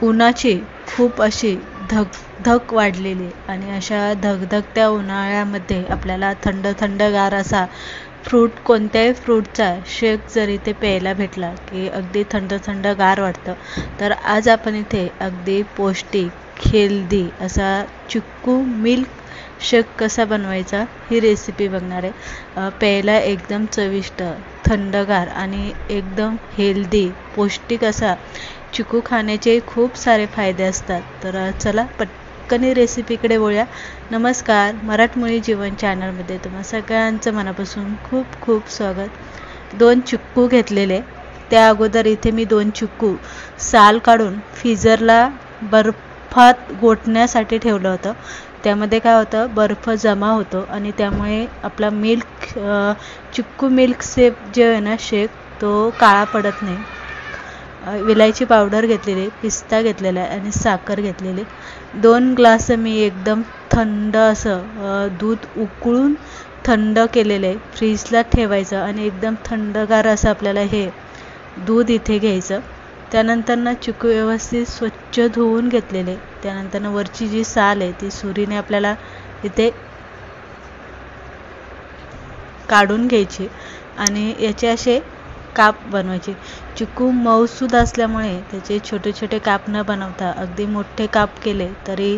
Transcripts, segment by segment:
उन्हाची खूप अशी धगधग वाढलेली आणि अशा धगधगत्या उन्हाळ्यामध्ये आपल्याला थंड थंडगार असा कोणत्याही फ्रूटचा शेक जर इथे प्यायला भेटला की अगदी थंड थंडगार वाटतं. तर आज आपण इथे अगदी पौष्टिक हेल्दी असा चिक्कू मिल्क शेक कसा बनवायचा ही रेसिपी बघणार आहे. प्यायला एकदम चविष्ट, थंडगार आणि एकदम हेल्दी पौष्टिक असा चिकू खाण्याचे खूप सारे फायदे असतात. तर चला पटकन रेसिपीकडे वळूया. नमस्कार, मराठमोळी जीवन चॅनलमध्ये तुम्हा सगळ्यांचं मनापासून खूप खूप स्वागत. 2 चिक्कू घेतलेले. त्या अगोदर इथे मी 2 चिक्कू साल काढून फ्रीजरला बर्फात गोठण्यासाठी ठेवलं होतं. त्यामध्ये काय होतं, बर्फ जमा होतो आणि त्यामुळे आपला चिक्कू मिल्क शेक जे आहे ना शेक तो काळा पडत नाही. विलायची पावडर घेतलेली, पिस्ता घेतलेला आहे आणि साखर घेतलेली. 2 ग्लास मी एकदम थंड असं दूध उकळून थंड केलेलं आहे. फ्रीजला ठेवायचं आणि एकदम थंडगार असं आपल्याला हे दूध इथे घ्यायचं. त्यानंतर चिकू व्यवस्थित स्वच्छ धुवून घेतलेले. त्यानंतर वरची जी साल आहे ती सुरीने आपल्याला इथे काढून घ्यायची आणि याचे असे काप बनवायचे. चिकू मऊसूद असल्यामुळे त्याचे छोटे छोटे काप न बनवता अगदी मोठे काप केले तरी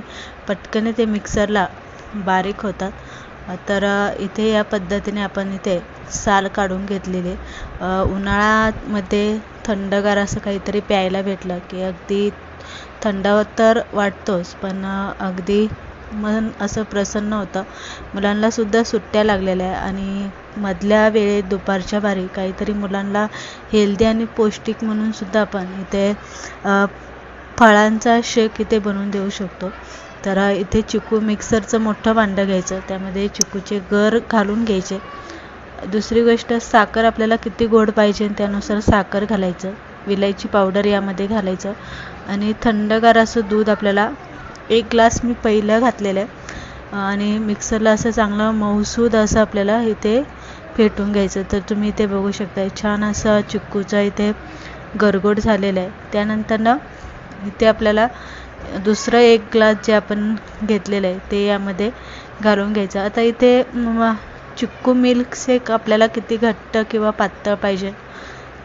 पटकन ते मिक्सरला बारीक होतात. तर इथे या पद्धतीने आपण इथे साल काढून घेतलेले. उन्हाळ्यामध्ये थंडगार असं काहीतरी प्यायला भेटलं की अगदी थंड तर वाटतोच, पण अगदी मन असं प्रसन्न होतं. मुलांनासुद्धा सुट्ट्या लागलेल्या आणि मधल्या वेळेत दुपारच्या बारी काहीतरी मुलांना हेल्दी आणि पौष्टिक म्हणून सुद्धा आपण इथे फळांचा शेक इथे बनवून देऊ शकतो. तर इथे चिकू मिक्सरचं मोठं भांडं घ्यायचं, त्यामध्ये चिकूचे गर घालून घ्यायचे. दुसरी गोष्ट, साखर आपल्याला किती गोड पाहिजे त्यानुसार साखर घालायचं. विलायची पावडर यामध्ये घालायचं आणि थंडगार असं दूध आपल्याला 1 ग्लास मी पहिलं घातलेलं आहे आणि मिक्सरला असं चांगलं मऊसूद असं आपल्याला इथे फेटून घ्यायचं. तर तुम्ही इथे बघू शकता छान असा चिक्कूचा इथे गरगोट झालेला आहे. त्यानंतर इथे आपल्याला दुसरं 1 ग्लास जे आपण घेतलेलं आहे ते यामध्ये घालून घ्यायचं. आता इथे चिक्कू मिल्क शेक आपल्याला किती घट्ट किंवा पातळ पाहिजे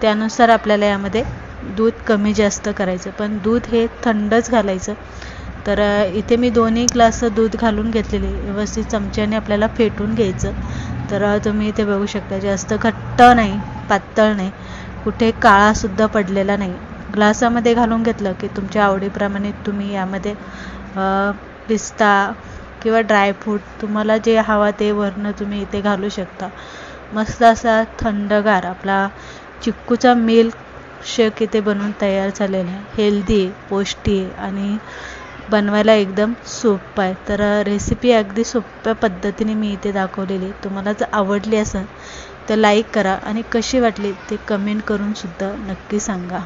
त्यानुसार आपल्याला यामध्ये दूध कमी जास्त करायचं, पण दूध हे थंडच घालायचं. तर इथे मी 2 ग्लास दूध घालून घेतलेले. व्यवस्थित चमच्याने आपल्याला फेटून घ्यायचं. तर तुम्ही इथे बघू शकता जास्त घट्ट नाही, पातळ नाही, कुठे काळासुद्धा पडलेला नाही. ग्लासामध्ये घालून घेतलं की तुमच्या आवडीप्रमाणे तुम्ही यामध्ये पिस्ता किंवा ड्रायफ्रूट तुम्हाला जे हवा ते वरनं तुम्ही इथे घालू शकता. मस्त असा थंडगार आपला चिक्कूचा मिल्क शेक इथे बनवून तयार झालेला आहे. हेल्दी, पौष्टिक आणि बनवायला एकदम सोपं आहे. तर रेसिपी अगदी सोप्या पद्धतीने मी इथे दाखवलेली. तुम्हाला जर आवडली असेल तर लाईक करा आणि कशी वाटली ते कमेंट करून सुद्धा नक्की सांगा.